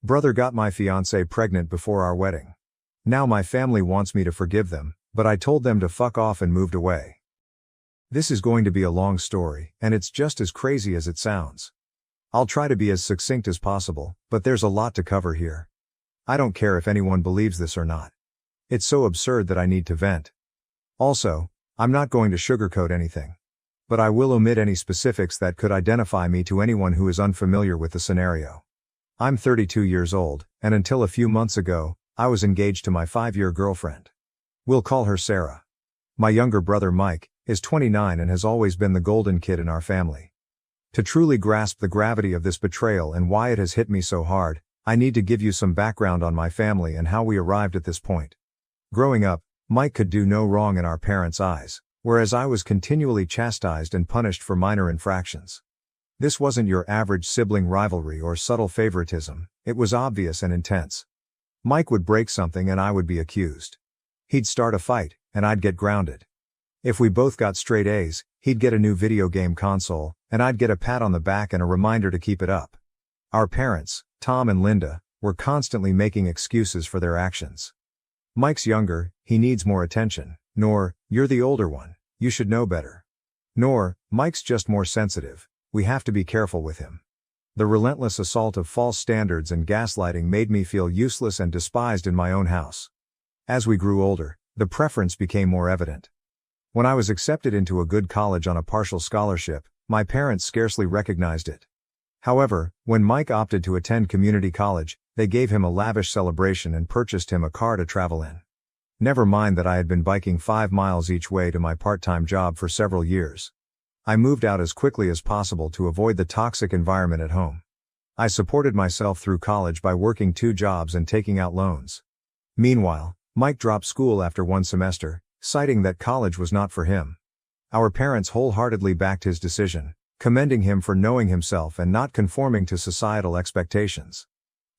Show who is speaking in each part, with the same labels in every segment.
Speaker 1: Brother got my fiancée pregnant before our wedding. Now my family wants me to forgive them, but I told them to fuck off and moved away. This is going to be a long story, and it's just as crazy as it sounds. I'll try to be as succinct as possible, but there's a lot to cover here. I don't care if anyone believes this or not. It's so absurd that I need to vent. Also, I'm not going to sugarcoat anything. But I will omit any specifics that could identify me to anyone who is unfamiliar with the scenario. I'm 32 years old, and until a few months ago, I was engaged to my 5-year girlfriend. We'll call her Sarah. My younger brother Mike is 29 and has always been the golden kid in our family. To truly grasp the gravity of this betrayal and why it has hit me so hard, I need to give you some background on my family and how we arrived at this point. Growing up, Mike could do no wrong in our parents' eyes, whereas I was continually chastised and punished for minor infractions. This wasn't your average sibling rivalry or subtle favoritism, it was obvious and intense. Mike would break something and I would be accused. He'd start a fight, and I'd get grounded. If we both got straight A's, he'd get a new video game console, and I'd get a pat on the back and a reminder to keep it up. Our parents, Tom and Linda, were constantly making excuses for their actions. Mike's younger, he needs more attention, nor, you're the older one, you should know better. Nor, Mike's just more sensitive, we have to be careful with him. The relentless assault of false standards and gaslighting made me feel useless and despised in my own house. As we grew older, the preference became more evident. When I was accepted into a good college on a partial scholarship, my parents scarcely recognized it. However, when Mike opted to attend community college, they gave him a lavish celebration and purchased him a car to travel in. Never mind that I had been biking 5 miles each way to my part-time job for several years. I moved out as quickly as possible to avoid the toxic environment at home. I supported myself through college by working 2 jobs and taking out loans. Meanwhile, Mike dropped school after 1 semester, citing that college was not for him. Our parents wholeheartedly backed his decision, commending him for knowing himself and not conforming to societal expectations.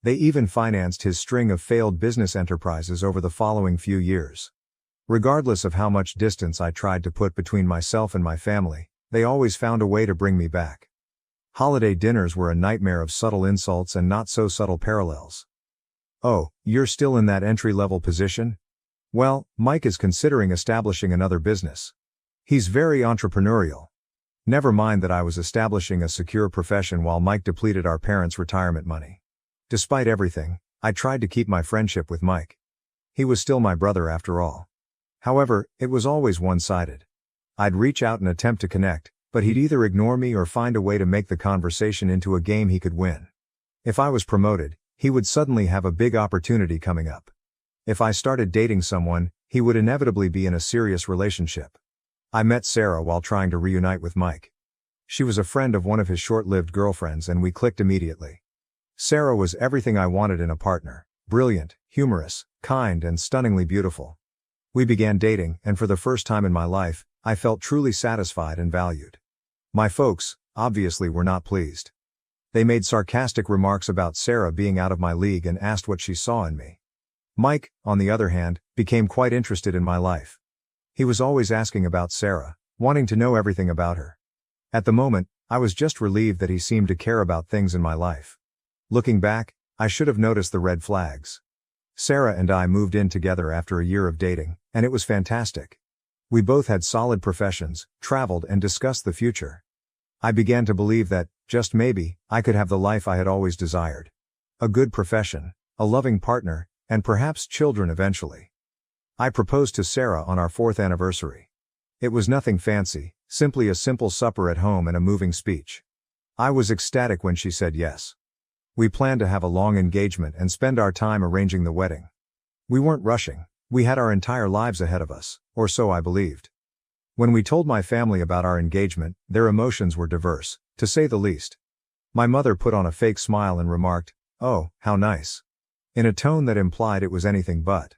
Speaker 1: They even financed his string of failed business enterprises over the following few years. Regardless of how much distance I tried to put between myself and my family, they always found a way to bring me back. Holiday dinners were a nightmare of subtle insults and not so subtle parallels. Oh, you're still in that entry-level position? Well, Mike is considering establishing another business. He's very entrepreneurial. Never mind that I was establishing a secure profession while Mike depleted our parents' retirement money. Despite everything, I tried to keep my friendship with Mike. He was still my brother after all. However, it was always one-sided. I'd reach out and attempt to connect, but he'd either ignore me or find a way to make the conversation into a game he could win. If I was promoted, he would suddenly have a big opportunity coming up. If I started dating someone, he would inevitably be in a serious relationship. I met Sarah while trying to reunite with Mike. She was a friend of one of his short-lived girlfriends and we clicked immediately. Sarah was everything I wanted in a partner: brilliant, humorous, kind, and stunningly beautiful. We began dating, and for the first time in my life, I felt truly satisfied and valued. My folks, obviously, were not pleased. They made sarcastic remarks about Sarah being out of my league and asked what she saw in me. Mike, on the other hand, became quite interested in my life. He was always asking about Sarah, wanting to know everything about her. At the moment, I was just relieved that he seemed to care about things in my life. Looking back, I should have noticed the red flags. Sarah and I moved in together after a year of dating, and it was fantastic. We both had solid professions, traveled, and discussed the future. I began to believe that, just maybe, I could have the life I had always desired. A good profession, a loving partner, and perhaps children eventually. I proposed to Sarah on our 4th anniversary. It was nothing fancy, simply a simple supper at home and a moving speech. I was ecstatic when she said yes. We planned to have a long engagement and spend our time arranging the wedding. We weren't rushing, we had our entire lives ahead of us, or so I believed. When we told my family about our engagement, their emotions were diverse, to say the least. My mother put on a fake smile and remarked, "Oh, how nice," in a tone that implied it was anything but.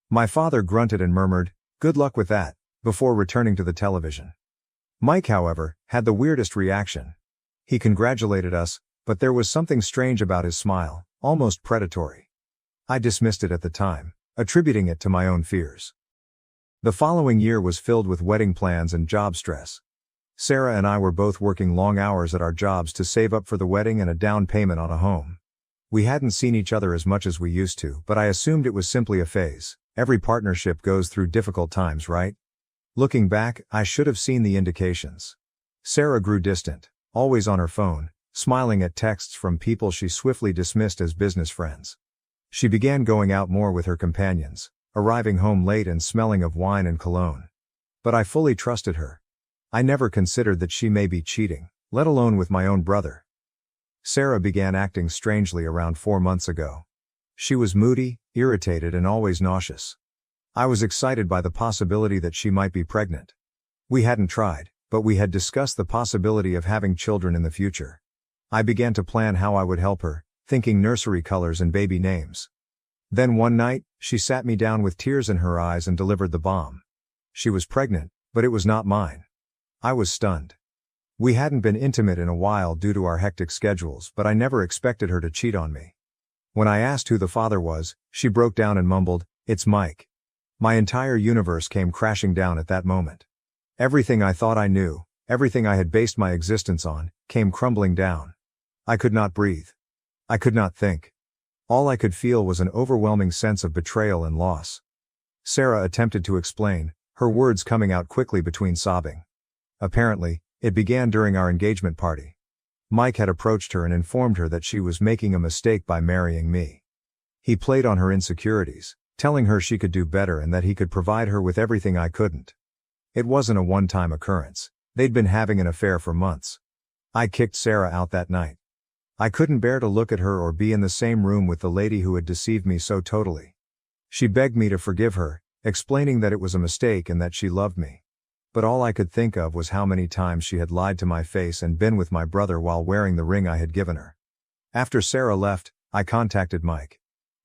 Speaker 1: My father grunted and murmured, "Good luck with that," before returning to the television. Mike, however, had the weirdest reaction. He congratulated us, but there was something strange about his smile, almost predatory. I dismissed it at the time, attributing it to my own fears. The following year was filled with wedding plans and job stress. Sarah and I were both working long hours at our jobs to save up for the wedding and a down payment on a home. We hadn't seen each other as much as we used to, but I assumed it was simply a phase. Every partnership goes through difficult times, right? Looking back, I should have seen the indications. Sarah grew distant, always on her phone, smiling at texts from people she swiftly dismissed as business friends. She began going out more with her companions, arriving home late and smelling of wine and cologne. But I fully trusted her. I never considered that she may be cheating, let alone with my own brother. Sarah began acting strangely around 4 months ago. She was moody, irritated, and always nauseous. I was excited by the possibility that she might be pregnant. We hadn't tried, but we had discussed the possibility of having children in the future. I began to plan how I would help her, thinking nursery colors and baby names. Then one night, she sat me down with tears in her eyes and delivered the bomb. She was pregnant, but it was not mine. I was stunned. We hadn't been intimate in a while due to our hectic schedules, but I never expected her to cheat on me. When I asked who the father was, she broke down and mumbled, "It's Mike." My entire universe came crashing down at that moment. Everything I thought I knew, everything I had based my existence on, came crumbling down. I could not breathe. I could not think. All I could feel was an overwhelming sense of betrayal and loss. Sarah attempted to explain, her words coming out quickly between sobbing. Apparently, it began during our engagement party. Mike had approached her and informed her that she was making a mistake by marrying me. He played on her insecurities, telling her she could do better and that he could provide her with everything I couldn't. It wasn't a one-time occurrence. They'd been having an affair for months. I kicked Sarah out that night. I couldn't bear to look at her or be in the same room with the lady who had deceived me so totally. She begged me to forgive her, explaining that it was a mistake and that she loved me. But all I could think of was how many times she had lied to my face and been with my brother while wearing the ring I had given her. After Sarah left, I contacted Mike.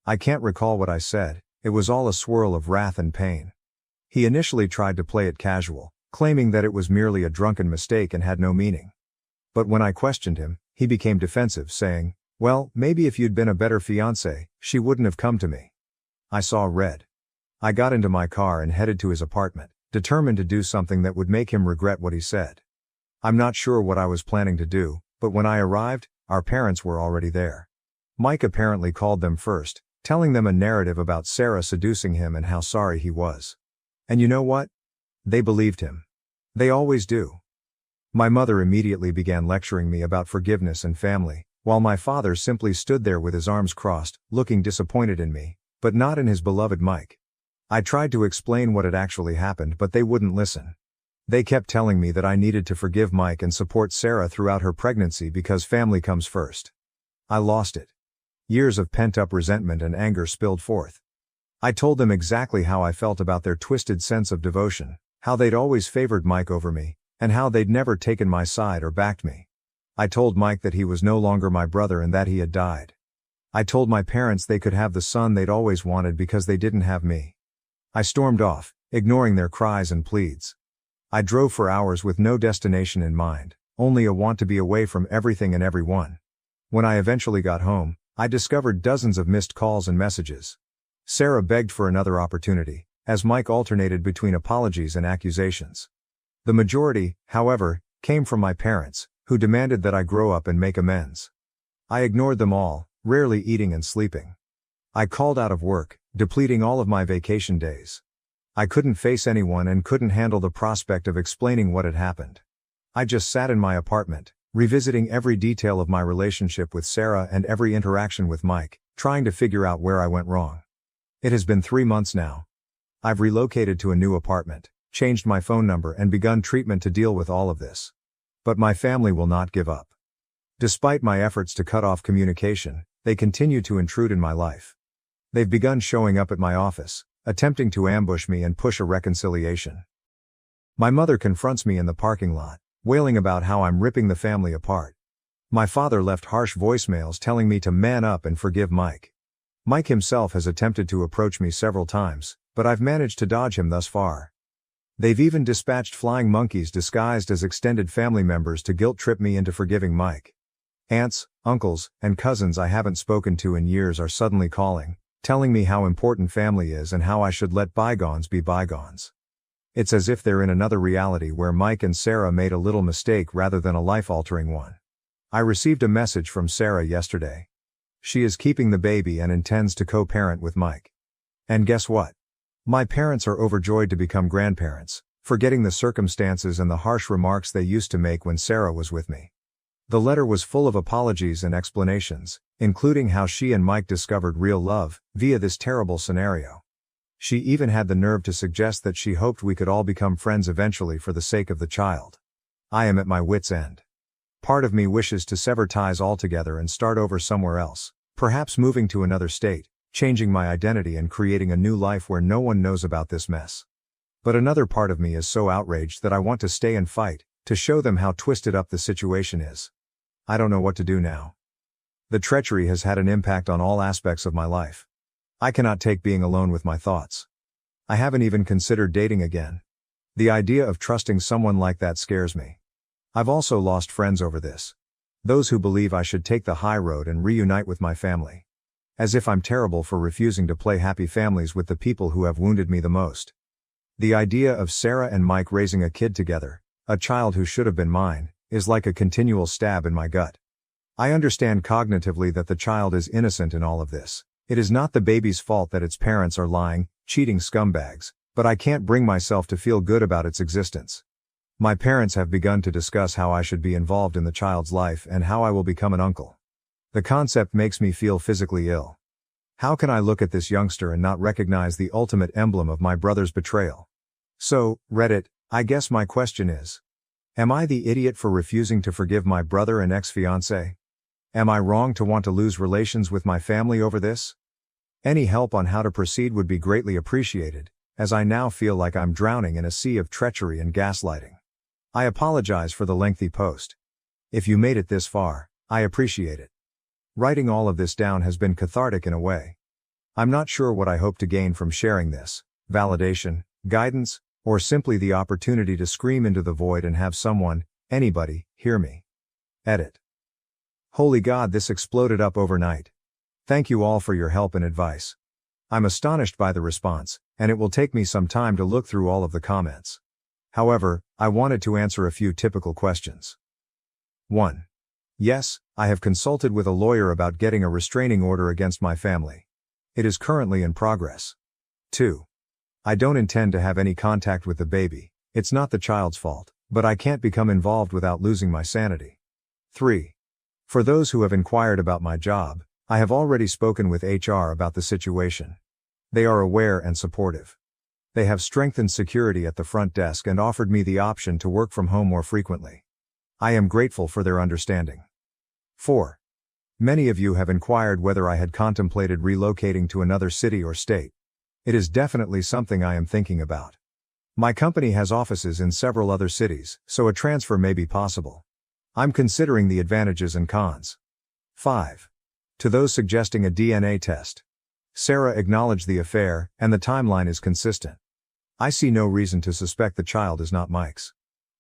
Speaker 1: I can't recall what I said, it was all a swirl of wrath and pain. He initially tried to play it casual, claiming that it was merely a drunken mistake and had no meaning. But when I questioned him, he became defensive, saying, "Well, maybe if you'd been a better fiancé, she wouldn't have come to me." I saw red. I got into my car and headed to his apartment, determined to do something that would make him regret what he said. I'm not sure what I was planning to do, but when I arrived, our parents were already there. Mike apparently called them first, telling them a narrative about Sarah seducing him and how sorry he was. And you know what? They believed him. They always do. My mother immediately began lecturing me about forgiveness and family, while my father simply stood there with his arms crossed, looking disappointed in me, but not in his beloved Mike. I tried to explain what had actually happened, but they wouldn't listen. They kept telling me that I needed to forgive Mike and support Sarah throughout her pregnancy because family comes first. I lost it. Years of pent-up resentment and anger spilled forth. I told them exactly how I felt about their twisted sense of devotion, how they'd always favored Mike over me, and how they'd never taken my side or backed me. I told Mike that he was no longer my brother and that he had died. I told my parents they could have the son they'd always wanted because they didn't have me. I stormed off, ignoring their cries and pleads. I drove for hours with no destination in mind, only a want to be away from everything and everyone. When I eventually got home, I discovered dozens of missed calls and messages. Sarah begged for another opportunity, as Mike alternated between apologies and accusations. The majority, however, came from my parents, who demanded that I grow up and make amends. I ignored them all, rarely eating and sleeping. I called out of work, depleting all of my vacation days. I couldn't face anyone and couldn't handle the prospect of explaining what had happened. I just sat in my apartment, revisiting every detail of my relationship with Sarah and every interaction with Mike, trying to figure out where I went wrong. It has been 3 months now. I've relocated to a new apartment, changed my phone number and begun treatment to deal with all of this. But my family will not give up. Despite my efforts to cut off communication, they continue to intrude in my life. They've begun showing up at my office, attempting to ambush me and push a reconciliation. My mother confronts me in the parking lot, wailing about how I'm ripping the family apart. My father left harsh voicemails telling me to man up and forgive Mike. Mike himself has attempted to approach me several times, but I've managed to dodge him thus far. They've even dispatched flying monkeys disguised as extended family members to guilt-trip me into forgiving Mike. Aunts, uncles, and cousins I haven't spoken to in years are suddenly calling, telling me how important family is and how I should let bygones be bygones. It's as if they're in another reality where Mike and Sarah made a little mistake rather than a life-altering one. I received a message from Sarah yesterday. She is keeping the baby and intends to co-parent with Mike. And guess what? My parents are overjoyed to become grandparents, forgetting the circumstances and the harsh remarks they used to make when Sarah was with me. The letter was full of apologies and explanations, including how she and Mike discovered real love via this terrible scenario. She even had the nerve to suggest that she hoped we could all become friends eventually for the sake of the child. I am at my wit's end. Part of me wishes to sever ties altogether and start over somewhere else, perhaps moving to another state, changing my identity and creating a new life where no one knows about this mess. But another part of me is so outraged that I want to stay and fight, to show them how twisted up the situation is. I don't know what to do now. The treachery has had an impact on all aspects of my life. I cannot take being alone with my thoughts. I haven't even considered dating again. The idea of trusting someone like that scares me. I've also lost friends over this. Those who believe I should take the high road and reunite with my family. As if I'm terrible for refusing to play happy families with the people who have wounded me the most. The idea of Sarah and Mike raising a kid together, a child who should have been mine, is like a continual stab in my gut. I understand cognitively that the child is innocent in all of this. It is not the baby's fault that its parents are lying, cheating scumbags, but I can't bring myself to feel good about its existence. My parents have begun to discuss how I should be involved in the child's life and how I will become an uncle. The concept makes me feel physically ill. How can I look at this youngster and not recognize the ultimate emblem of my brother's betrayal? So, Reddit, I guess my question is: am I the idiot for refusing to forgive my brother and ex-fiancée? Am I wrong to want to lose relations with my family over this? Any help on how to proceed would be greatly appreciated, as I now feel like I'm drowning in a sea of treachery and gaslighting. I apologize for the lengthy post. If you made it this far, I appreciate it. Writing all of this down has been cathartic in a way. I'm not sure what I hope to gain from sharing this: validation, guidance, or simply the opportunity to scream into the void and have someone, anybody, hear me. Edit. Holy God, this exploded up overnight. Thank you all for your help and advice. I'm astonished by the response, and it will take me some time to look through all of the comments. However, I wanted to answer a few typical questions. 1. Yes, I have consulted with a lawyer about getting a restraining order against my family. It is currently in progress. 2. I don't intend to have any contact with the baby. It's not the child's fault, but I can't become involved without losing my sanity. 3. For those who have inquired about my job, I have already spoken with HR about the situation. They are aware and supportive. They have strengthened security at the front desk and offered me the option to work from home more frequently. I am grateful for their understanding. 4. Many of you have inquired whether I had contemplated relocating to another city or state. It is definitely something I am thinking about. My company has offices in several other cities, so a transfer may be possible. I'm considering the advantages and cons. 5. To those suggesting a DNA test. Sarah acknowledged the affair, and the timeline is consistent. I see no reason to suspect the child is not Mike's.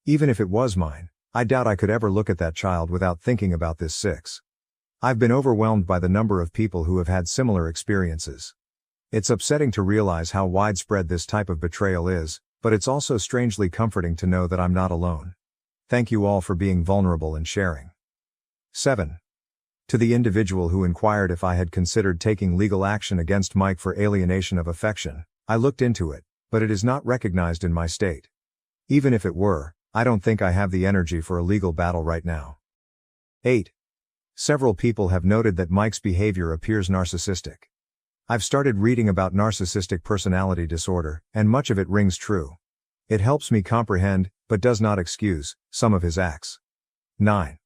Speaker 1: Even if it was mine, I doubt I could ever look at that child without thinking about this. 6. I've been overwhelmed by the number of people who have had similar experiences. It's upsetting to realize how widespread this type of betrayal is, but it's also strangely comforting to know that I'm not alone. Thank you all for being vulnerable and sharing. 7. To the individual who inquired if I had considered taking legal action against Mike for alienation of affection, I looked into it, but it is not recognized in my state. Even if it were, I don't think I have the energy for a legal battle right now. 8. Several people have noted that Mike's behavior appears narcissistic. I've started reading about narcissistic personality disorder, and much of it rings true. It helps me comprehend, but does not excuse, some of his acts. 9.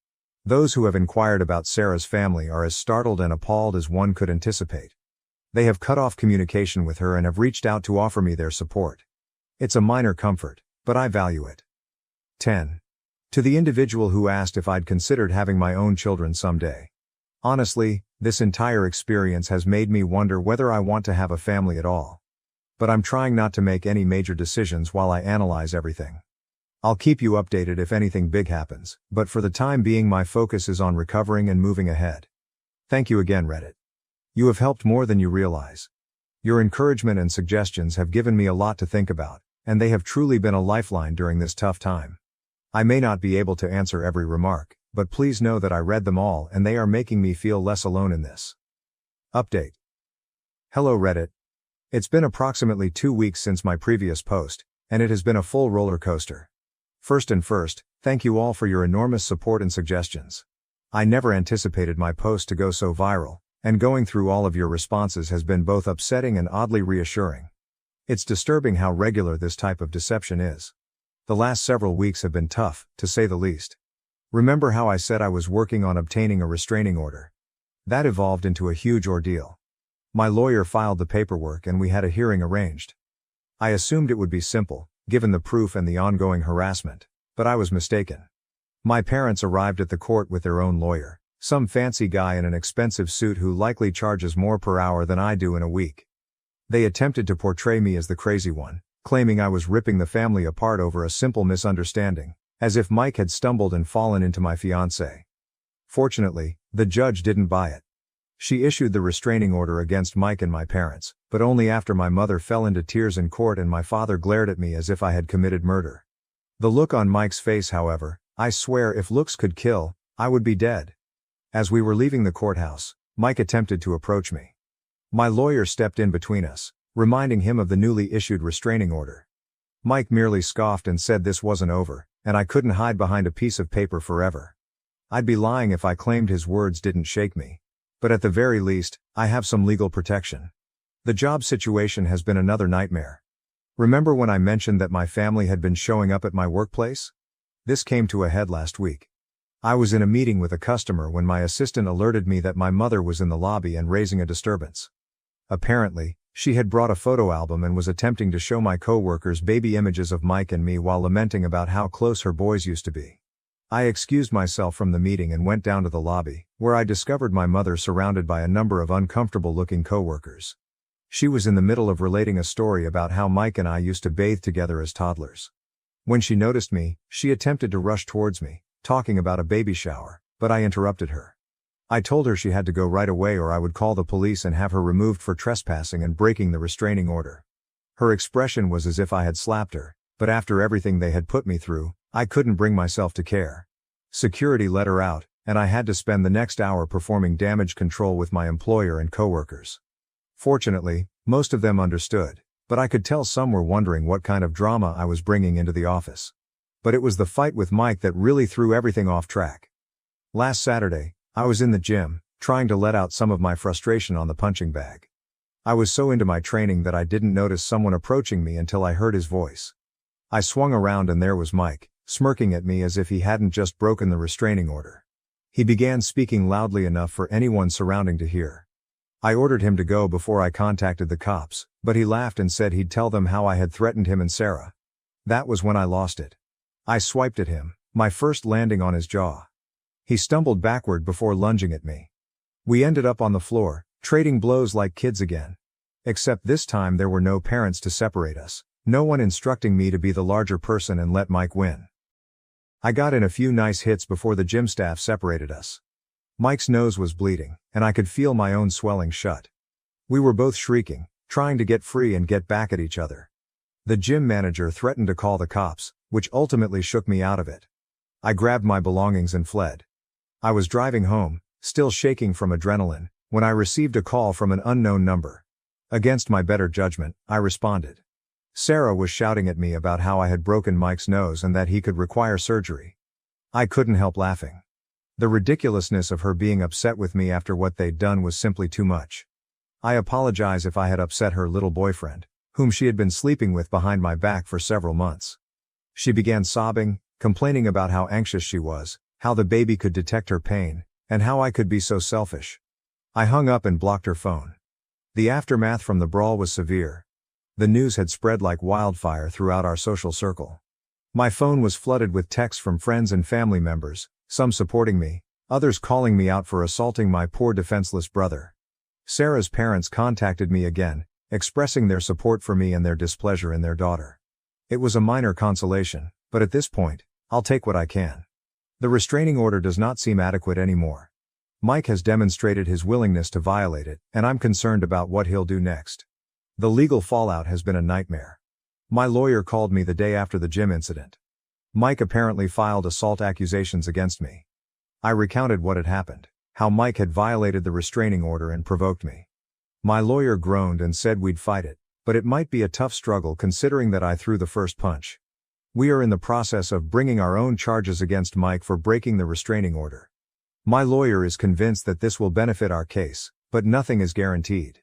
Speaker 1: Those who have inquired about Sarah's family are as startled and appalled as one could anticipate. They have cut off communication with her and have reached out to offer me their support. It's a minor comfort, but I value it. 10. To the individual who asked if I'd considered having my own children someday. Honestly, this entire experience has made me wonder whether I want to have a family at all. But I'm trying not to make any major decisions while I analyze everything. I'll keep you updated if anything big happens, but for the time being my focus is on recovering and moving ahead. Thank you again, Reddit. You have helped more than you realize. Your encouragement and suggestions have given me a lot to think about, and they have truly been a lifeline during this tough time. I may not be able to answer every remark, but please know that I read them all and they are making me feel less alone in this. Update. Hello Reddit. It's been approximately 2 weeks since my previous post, and it has been a full roller coaster. First, thank you all for your enormous support and suggestions. I never anticipated my post to go so viral, and going through all of your responses has been both upsetting and oddly reassuring. It's disturbing how regular this type of deception is. The last several weeks have been tough, to say the least. Remember how I said I was working on obtaining a restraining order? That evolved into a huge ordeal. My lawyer filed the paperwork and we had a hearing arranged. I assumed it would be simple, given the proof and the ongoing harassment, but I was mistaken. My parents arrived at the court with their own lawyer, some fancy guy in an expensive suit who likely charges more per hour than I do in a week. They attempted to portray me as the crazy one, claiming I was ripping the family apart over a simple misunderstanding, as if Mike had stumbled and fallen into my fiancée. Fortunately, the judge didn't buy it. She issued the restraining order against Mike and my parents, but only after my mother fell into tears in court and my father glared at me as if I had committed murder. The look on Mike's face, however, I swear if looks could kill, I would be dead. As we were leaving the courthouse, Mike attempted to approach me. My lawyer stepped in between us, reminding him of the newly issued restraining order. Mike merely scoffed and said this wasn't over, and I couldn't hide behind a piece of paper forever. I'd be lying if I claimed his words didn't shake me. But at the very least, I have some legal protection. The job situation has been another nightmare. Remember when I mentioned that my family had been showing up at my workplace? This came to a head last week. I was in a meeting with a customer when my assistant alerted me that my mother was in the lobby and raising a disturbance. Apparently, she had brought a photo album and was attempting to show my co-workers baby images of Mike and me while lamenting about how close her boys used to be. I excused myself from the meeting and went down to the lobby, where I discovered my mother surrounded by a number of uncomfortable-looking co-workers. She was in the middle of relating a story about how Mike and I used to bathe together as toddlers. When she noticed me, she attempted to rush towards me, talking about a baby shower, but I interrupted her. I told her she had to go right away or I would call the police and have her removed for trespassing and breaking the restraining order. Her expression was as if I had slapped her, but after everything they had put me through, I couldn't bring myself to care. Security let her out, and I had to spend the next hour performing damage control with my employer and coworkers. Fortunately, most of them understood, but I could tell some were wondering what kind of drama I was bringing into the office. But it was the fight with Mike that really threw everything off track. Last Saturday, I was in the gym, trying to let out some of my frustration on the punching bag. I was so into my training that I didn't notice someone approaching me until I heard his voice. I swung around and there was Mike, smirking at me as if he hadn't just broken the restraining order. He began speaking loudly enough for anyone surrounding to hear. I ordered him to go before I contacted the cops, but he laughed and said he'd tell them how I had threatened him and Sarah. That was when I lost it. I swiped at him, my first landing on his jaw. He stumbled backward before lunging at me. We ended up on the floor, trading blows like kids again. Except this time there were no parents to separate us, no one instructing me to be the larger person and let Mike win. I got in a few nice hits before the gym staff separated us. Mike's nose was bleeding, and I could feel my own swelling shut. We were both shrieking, trying to get free and get back at each other. The gym manager threatened to call the cops, which ultimately shook me out of it. I grabbed my belongings and fled. I was driving home, still shaking from adrenaline, when I received a call from an unknown number. Against my better judgment, I responded. Sarah was shouting at me about how I had broken Mike's nose and that he could require surgery. I couldn't help laughing. The ridiculousness of her being upset with me after what they'd done was simply too much. I apologize if I had upset her little boyfriend, whom she had been sleeping with behind my back for several months. She began sobbing, complaining about how anxious she was, how the baby could detect her pain, and how I could be so selfish. I hung up and blocked her phone. The aftermath from the brawl was severe. The news had spread like wildfire throughout our social circle. My phone was flooded with texts from friends and family members, some supporting me, others calling me out for assaulting my poor defenseless brother. Sarah's parents contacted me again, expressing their support for me and their displeasure in their daughter. It was a minor consolation, but at this point, I'll take what I can. The restraining order does not seem adequate anymore. Mike has demonstrated his willingness to violate it, and I'm concerned about what he'll do next. The legal fallout has been a nightmare. My lawyer called me the day after the gym incident. Mike apparently filed assault accusations against me. I recounted what had happened. how Mike had violated the restraining order and provoked me. My lawyer groaned and said we'd fight it, but it might be a tough struggle considering that I threw the first punch. We are in the process of bringing our own charges against Mike for breaking the restraining order. My lawyer is convinced that this will benefit our case, but nothing is guaranteed.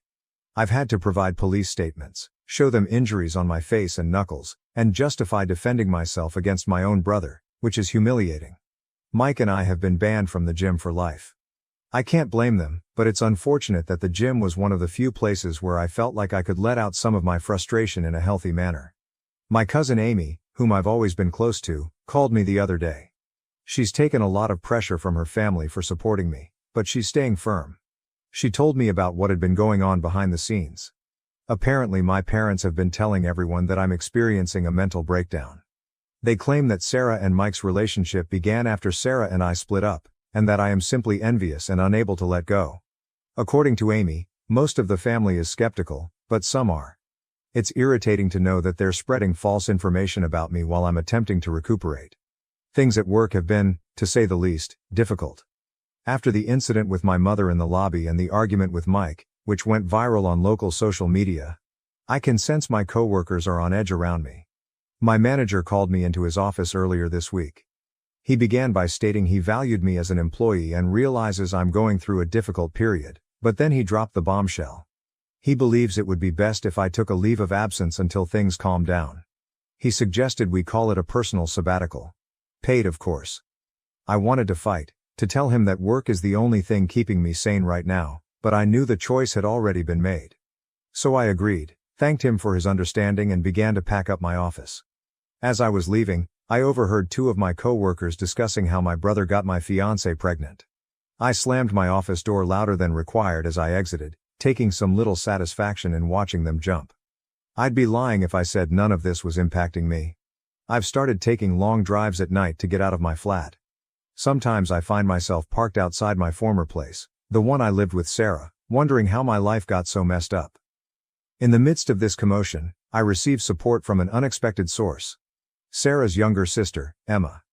Speaker 1: I've had to provide police statements, show them injuries on my face and knuckles, and justify defending myself against my own brother, which is humiliating. Mike and I have been banned from the gym for life. I can't blame them, but it's unfortunate that the gym was one of the few places where I felt like I could let out some of my frustration in a healthy manner. My cousin Amy, whom I've always been close to, called me the other day. She's taken a lot of pressure from her family for supporting me, but she's staying firm. She told me about what had been going on behind the scenes. Apparently my parents have been telling everyone that I'm experiencing a mental breakdown. They claim that Sarah and Mike's relationship began after Sarah and I split up, and that I am simply envious and unable to let go. According to Amy, most of the family is skeptical, but some are. It's irritating to know that they're spreading false information about me while I'm attempting to recuperate. Things at work have been, to say the least, difficult. After the incident with my mother in the lobby and the argument with Mike, which went viral on local social media, I can sense my coworkers are on edge around me. My manager called me into his office earlier this week. He began by stating he valued me as an employee and realizes I'm going through a difficult period, but then he dropped the bombshell. He believes it would be best if I took a leave of absence until things calm down. He suggested we call it a personal sabbatical. Paid, of course. I wanted to fight, to tell him that work is the only thing keeping me sane right now, but I knew the choice had already been made. So I agreed, thanked him for his understanding and began to pack up my office. As I was leaving, I overheard two of my coworkers discussing how my brother got my fiancée pregnant. I slammed my office door louder than required as I exited, taking some little satisfaction in watching them jump. I'd be lying if I said none of this was impacting me. I've started taking long drives at night to get out of my flat. Sometimes I find myself parked outside my former place, the one I lived with Sarah, wondering how my life got so messed up. In the midst of this commotion, I received support from an unexpected source. Sarah's younger sister, Emma.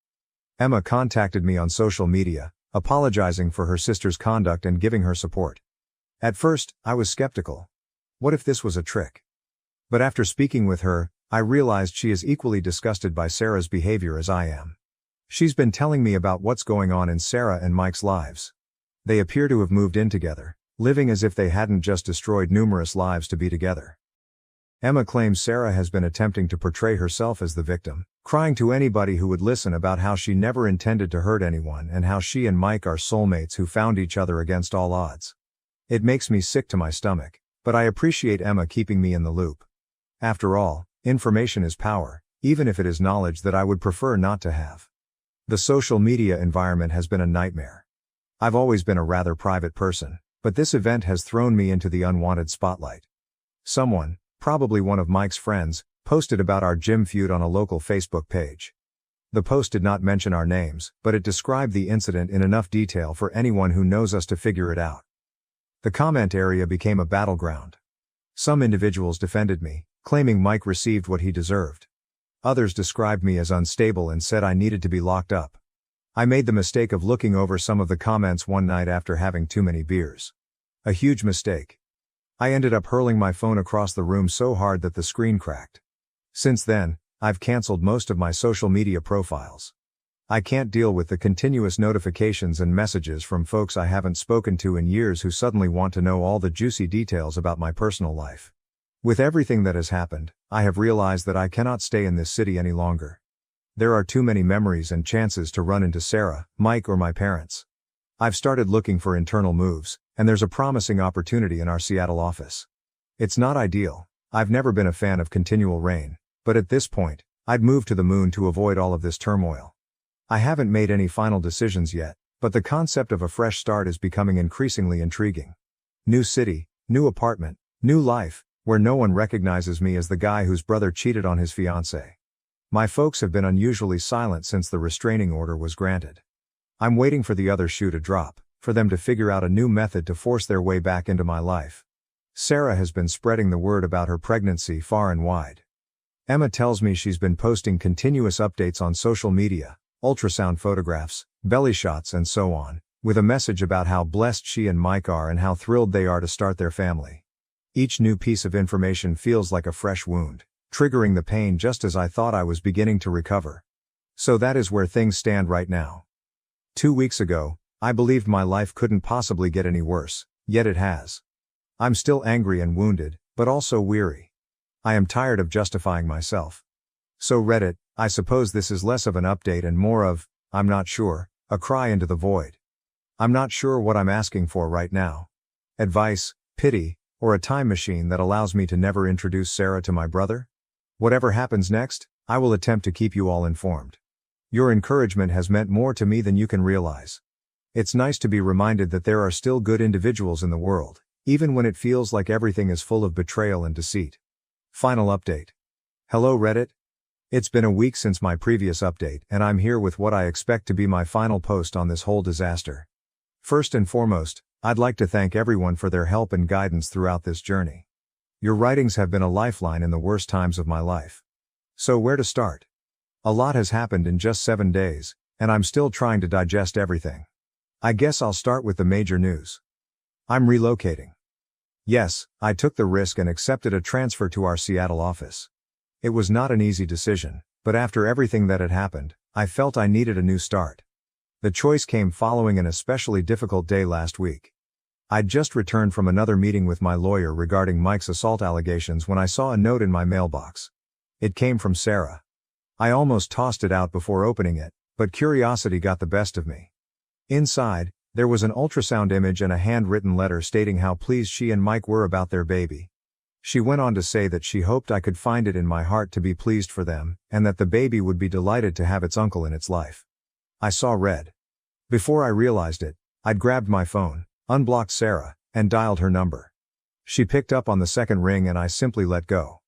Speaker 1: Emma contacted me on social media, apologizing for her sister's conduct and giving her support. At first, I was skeptical. What if this was a trick? But after speaking with her, I realized she is equally disgusted by Sarah's behavior as I am. She's been telling me about what's going on in Sarah and Mike's lives. They appear to have moved in together, living as if they hadn't just destroyed numerous lives to be together. Emma claims Sarah has been attempting to portray herself as the victim, crying to anybody who would listen about how she never intended to hurt anyone and how she and Mike are soulmates who found each other against all odds. It makes me sick to my stomach, but I appreciate Emma keeping me in the loop. After all, information is power, even if it is knowledge that I would prefer not to have. The social media environment has been a nightmare. I've always been a rather private person, but this event has thrown me into the unwanted spotlight. Someone, probably one of Mike's friends, posted about our gym feud on a local Facebook page. The post did not mention our names, but it described the incident in enough detail for anyone who knows us to figure it out. The comment area became a battleground. Some individuals defended me, claiming Mike received what he deserved. Others described me as unstable and said I needed to be locked up. I made the mistake of looking over some of the comments one night after having too many beers. A huge mistake. I ended up hurling my phone across the room so hard that the screen cracked. Since then, I've canceled most of my social media profiles. I can't deal with the continuous notifications and messages from folks I haven't spoken to in years who suddenly want to know all the juicy details about my personal life. With everything that has happened, I have realized that I cannot stay in this city any longer. There are too many memories and chances to run into Sarah, Mike, or my parents. I've started looking for internal moves, and there's a promising opportunity in our Seattle office. It's not ideal. I've never been a fan of continual rain, but at this point, I'd move to the moon to avoid all of this turmoil. I haven't made any final decisions yet, but the concept of a fresh start is becoming increasingly intriguing. New city, new apartment, new life, where no one recognizes me as the guy whose brother cheated on his fiancée. My folks have been unusually silent since the restraining order was granted. I'm waiting for the other shoe to drop, for them to figure out a new method to force their way back into my life. Sarah has been spreading the word about her pregnancy far and wide. Emma tells me she's been posting continuous updates on social media, ultrasound photographs, belly shots and so on, with a message about how blessed she and Mike are and how thrilled they are to start their family. Each new piece of information feels like a fresh wound, triggering the pain just as I thought I was beginning to recover. So that is where things stand right now. 2 weeks ago, I believed my life couldn't possibly get any worse, yet it has. I'm still angry and wounded, but also weary. I am tired of justifying myself. So Reddit, I suppose this is less of an update and more of, I'm not sure, a cry into the void. I'm not sure what I'm asking for right now. Advice, pity, or a time machine that allows me to never introduce Sarah to my brother? Whatever happens next, I will attempt to keep you all informed. Your encouragement has meant more to me than you can realize. It's nice to be reminded that there are still good individuals in the world, even when it feels like everything is full of betrayal and deceit. Final update. Hello Reddit. It's been a week since my previous update, and I'm here with what I expect to be my final post on this whole disaster. First and foremost, I'd like to thank everyone for their help and guidance throughout this journey. Your writings have been a lifeline in the worst times of my life. So where to start? A lot has happened in just 7 days, and I'm still trying to digest everything. I guess I'll start with the major news. I'm relocating. Yes, I took the risk and accepted a transfer to our Seattle office. It was not an easy decision, but after everything that had happened, I felt I needed a new start. The choice came following an especially difficult day last week. I'd just returned from another meeting with my lawyer regarding Mike's assault allegations when I saw a note in my mailbox. It came from Sarah. I almost tossed it out before opening it, but curiosity got the best of me. Inside, there was an ultrasound image and a handwritten letter stating how pleased she and Mike were about their baby. She went on to say that she hoped I could find it in my heart to be pleased for them, and that the baby would be delighted to have its uncle in its life. I saw red. Before I realized it, I'd grabbed my phone, unblocked Sarah, and dialed her number. She picked up on the second ring and I simply let go.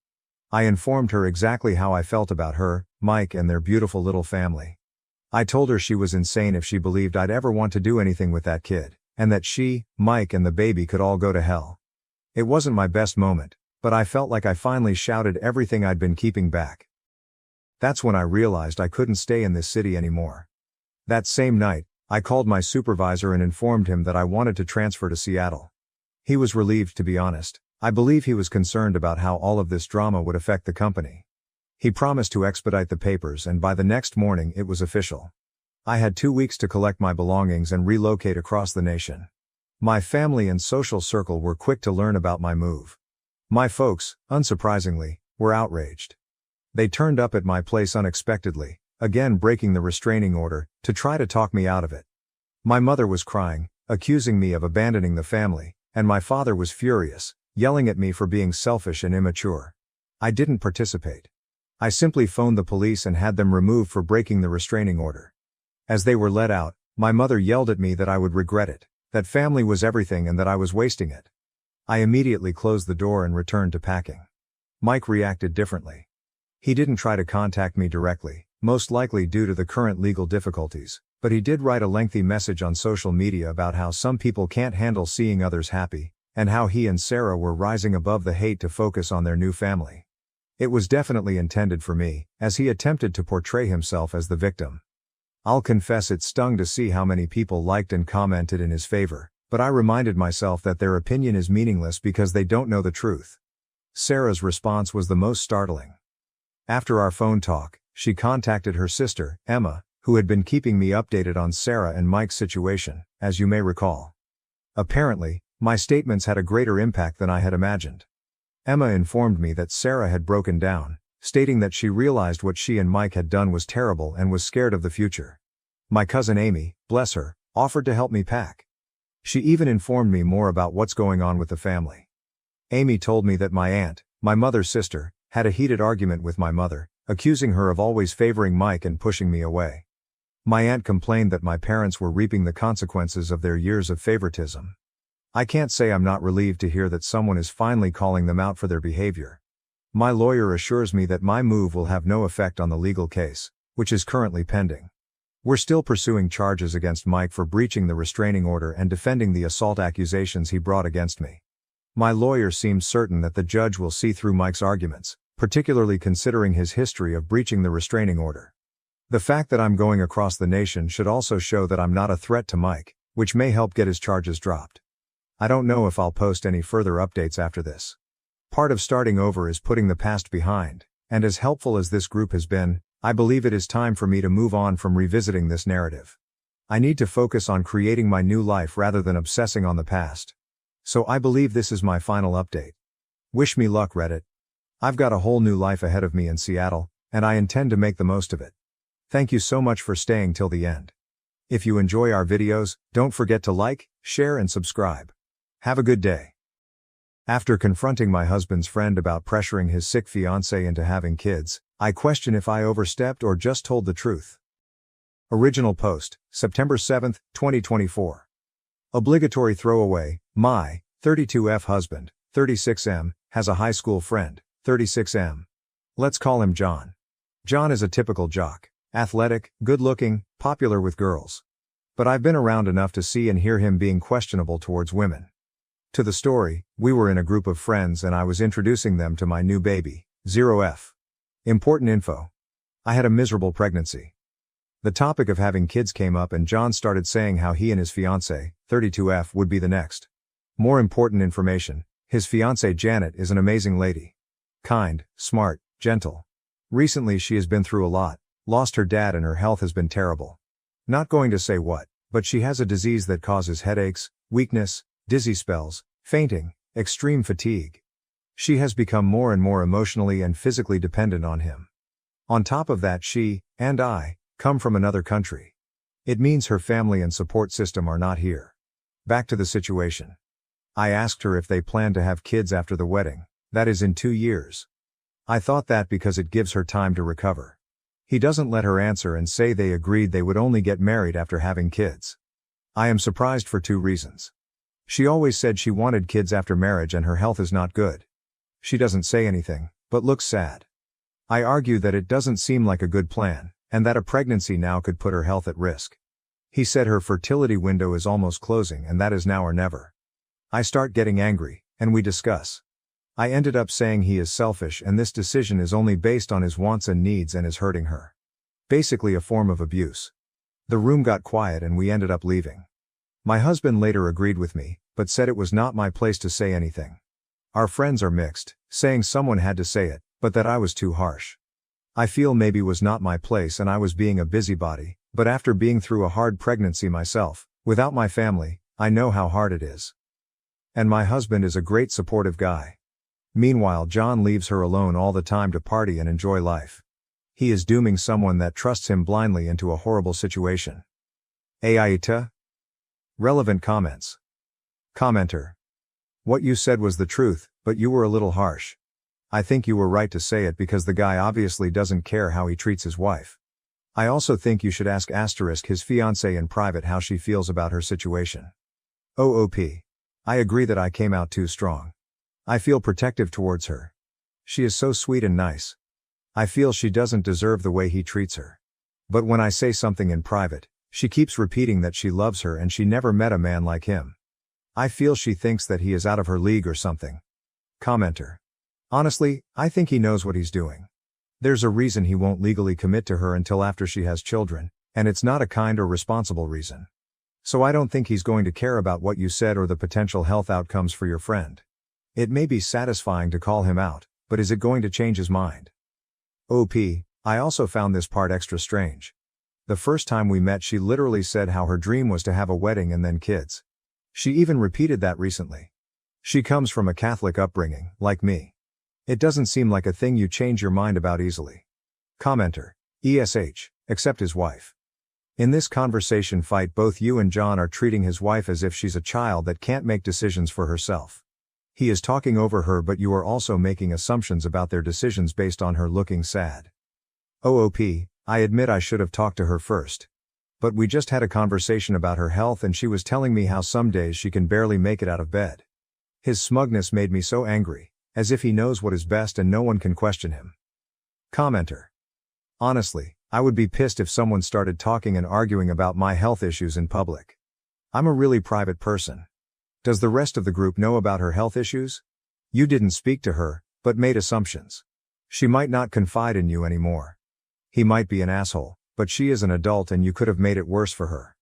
Speaker 1: I informed her exactly how I felt about her, Mike, and their beautiful little family. I told her she was insane if she believed I'd ever want to do anything with that kid, and that she, Mike, and the baby could all go to hell. It wasn't my best moment, but I felt like I finally shouted everything I'd been keeping back. That's when I realized I couldn't stay in this city anymore. That same night, I called my supervisor and informed him that I wanted to transfer to Seattle. He was relieved, to be honest. I believe he was concerned about how all of this drama would affect the company. He promised to expedite the papers, and by the next morning it was official. I had 2 weeks to collect my belongings and relocate across the nation. My family and social circle were quick to learn about my move. My folks, unsurprisingly, were outraged. They turned up at my place unexpectedly, again breaking the restraining order, to try to talk me out of it. My mother was crying, accusing me of abandoning the family, and my father was furious, yelling at me for being selfish and immature. I didn't participate. I simply phoned the police and had them removed for breaking the restraining order. As they were let out, my mother yelled at me that I would regret it, that family was everything and that I was wasting it. I immediately closed the door and returned to packing. Mike reacted differently. He didn't try to contact me directly, most likely due to the current legal difficulties, but he did write a lengthy message on social media about how some people can't handle seeing others happy, and how he and Sarah were rising above the hate to focus on their new family. It was definitely intended for me, as he attempted to portray himself as the victim. I'll confess it stung to see how many people liked and commented in his favor, but I reminded myself that their opinion is meaningless because they don't know the truth. Sarah's response was the most startling. After our phone talk, she contacted her sister, Emma, who had been keeping me updated on Sarah and Mike's situation, as you may recall. Apparently, my statements had a greater impact than I had imagined. Emma informed me that Sarah had broken down, stating that she realized what she and Mike had done was terrible and was scared of the future. My cousin Amy, bless her, offered to help me pack. She even informed me more about what's going on with the family. Amy told me that my aunt, my mother's sister, had a heated argument with my mother, accusing her of always favoring Mike and pushing me away. My aunt complained that my parents were reaping the consequences of their years of favoritism. I can't say I'm not relieved to hear that someone is finally calling them out for their behavior. My lawyer assures me that my move will have no effect on the legal case, which is currently pending. We're still pursuing charges against Mike for breaching the restraining order and defending the assault accusations he brought against me. My lawyer seems certain that the judge will see through Mike's arguments, particularly considering his history of breaching the restraining order. The fact that I'm going across the nation should also show that I'm not a threat to Mike, which may help get his charges dropped. I don't know if I'll post any further updates after this. Part of starting over is putting the past behind, and as helpful as this group has been, I believe it is time for me to move on from revisiting this narrative. I need to focus on creating my new life rather than obsessing on the past. So I believe this is my final update. Wish me luck, Reddit. I've got a whole new life ahead of me in Seattle, and I intend to make the most of it. Thank you so much for staying till the end. If you enjoy our videos, don't forget to like, share and subscribe. Have a good day. After confronting my husband's friend about pressuring his sick fiancée into having kids, I question if I overstepped or just told the truth. Original post, September 7, 2024. Obligatory throwaway, my 32F husband, 36M, has a high school friend, 36M. Let's call him John. John is a typical jock, athletic, good-looking, popular with girls. But I've been around enough to see and hear him being questionable towards women. To the story, we were in a group of friends and I was introducing them to my new baby, 0F. Important info. I had a miserable pregnancy. The topic of having kids came up and John started saying how he and his fiancée, 32F, would be the next. More important information, his fiancée Janet is an amazing lady. Kind, smart, gentle. Recently she has been through a lot, lost her dad and her health has been terrible. Not going to say what, but she has a disease that causes headaches, weakness, dizzy spells, fainting, extreme fatigue. She has become more and more emotionally and physically dependent on him. On top of that, she, and I, come from another country. It means her family and support system are not here. Back to the situation. I asked her if they plan to have kids after the wedding, that is in 2 years. I thought that because it gives her time to recover. He doesn't let her answer and say they agreed they would only get married after having kids. I am surprised for 2 reasons. She always said she wanted kids after marriage and her health is not good. She doesn't say anything, but looks sad. I argue that it doesn't seem like a good plan, and that a pregnancy now could put her health at risk. He said her fertility window is almost closing and that is now or never. I start getting angry, and we discuss. I ended up saying he is selfish and this decision is only based on his wants and needs and is hurting her. Basically a form of abuse. The room got quiet and we ended up leaving. My husband later agreed with me, but said it was not my place to say anything. Our friends are mixed, saying someone had to say it, but that I was too harsh. I feel maybe was not my place and I was being a busybody, but after being through a hard pregnancy myself, without my family, I know how hard it is. And my husband is a great supportive guy. Meanwhile, John leaves her alone all the time to party and enjoy life. He is dooming someone that trusts him blindly into a horrible situation. Aita? Relevant comments. Commenter. What you said was the truth, but you were a little harsh. I think you were right to say it because the guy obviously doesn't care how he treats his wife. I also think you should ask Asterisk his fiancée in private how she feels about her situation. OOP. I agree that I came out too strong. I feel protective towards her. She is so sweet and nice. I feel she doesn't deserve the way he treats her. But when I say something in private, she keeps repeating that she loves her and she never met a man like him. I feel she thinks that he is out of her league or something. Commenter. Honestly, I think he knows what he's doing. There's a reason he won't legally commit to her until after she has children, and it's not a kind or responsible reason. So I don't think he's going to care about what you said or the potential health outcomes for your friend. It may be satisfying to call him out, but is it going to change his mind? OP, I also found this part extra strange. The first time we met she literally said how her dream was to have a wedding and then kids. She even repeated that recently. She comes from a Catholic upbringing, like me. It doesn't seem like a thing you change your mind about easily. Commenter. ESH, except his wife. In this conversation fight both you and John are treating his wife as if she's a child that can't make decisions for herself. He is talking over her but you are also making assumptions about their decisions based on her looking sad. OOP, I admit I should have talked to her first. But we just had a conversation about her health and she was telling me how some days she can barely make it out of bed. His smugness made me so angry, as if he knows what is best and no one can question him. Commenter. Honestly, I would be pissed if someone started talking and arguing about my health issues in public. I'm a really private person. Does the rest of the group know about her health issues? You didn't speak to her, but made assumptions. She might not confide in you anymore. He might be an asshole, but she is an adult and you could have made it worse for her.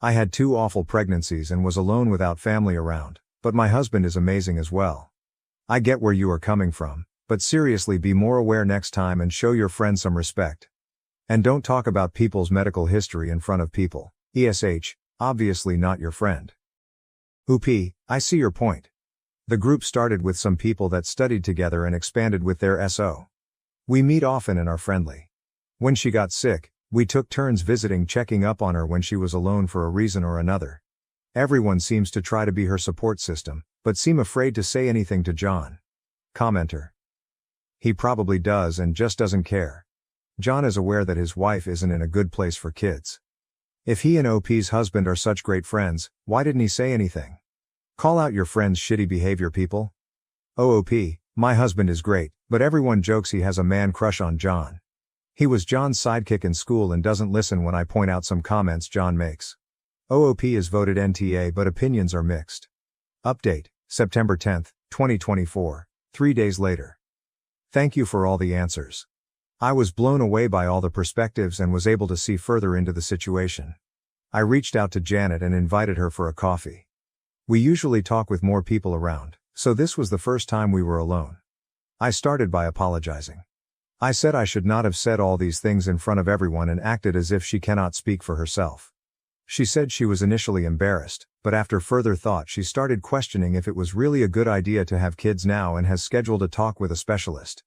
Speaker 1: I had 2 awful pregnancies and was alone without family around, but my husband is amazing as well. I get where you are coming from, but seriously be more aware next time and show your friends some respect. And don't talk about people's medical history in front of people. ESH, obviously not your friend. OP, I see your point. The group started with some people that studied together and expanded with their SO. We meet often and are friendly. When she got sick, we took turns visiting, checking up on her when she was alone for a reason or another. Everyone seems to try to be her support system, but seem afraid to say anything to John. Commenter. He probably does and just doesn't care. John is aware that his wife isn't in a good place for kids. If he and OP's husband are such great friends, why didn't he say anything? Call out your friend's shitty behavior, people. OP, my husband is great, but everyone jokes he has a man crush on John. He was John's sidekick in school and doesn't listen when I point out some comments John makes. OOP is voted NTA but opinions are mixed. Update, September 10, 2024, 3 days later. Thank you for all the answers. I was blown away by all the perspectives and was able to see further into the situation. I reached out to Janet and invited her for a coffee. We usually talk with more people around, so this was the first time we were alone. I started by apologizing. I said I should not have said all these things in front of everyone and acted as if she cannot speak for herself. She said she was initially embarrassed, but after further thought she started questioning if it was really a good idea to have kids now and has scheduled a talk with a specialist.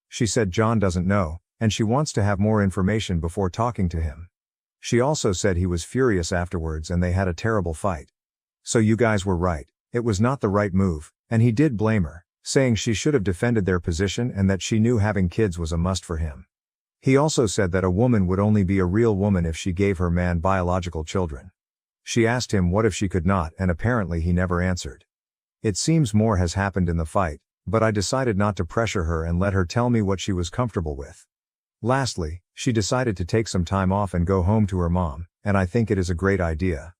Speaker 1: She said John doesn't know, and she wants to have more information before talking to him. She also said he was furious afterwards and they had a terrible fight. So you guys were right, it was not the right move, and he did blame her, saying she should have defended their position and that she knew having kids was a must for him. He also said that a woman would only be a real woman if she gave her man biological children. She asked him what if she could not, and apparently he never answered. It seems more has happened in the fight, but I decided not to pressure her and let her tell me what she was comfortable with. Lastly, she decided to take some time off and go home to her mom, and I think it is a great idea.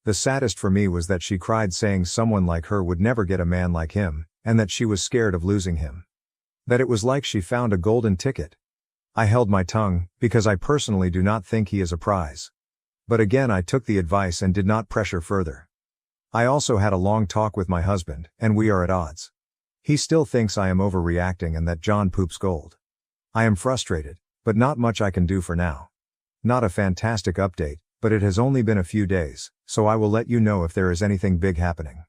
Speaker 1: The saddest for me was that she cried saying someone like her would never get a man like him, and that she was scared of losing him. That it was like she found a golden ticket. I held my tongue, because I personally do not think he is a prize. But again I took the advice and did not pressure further. I also had a long talk with my husband, and we are at odds. He still thinks I am overreacting and that John poops gold. I am frustrated, but not much I can do for now. Not a fantastic update, but it has only been a few days, so I will let you know if there is anything big happening.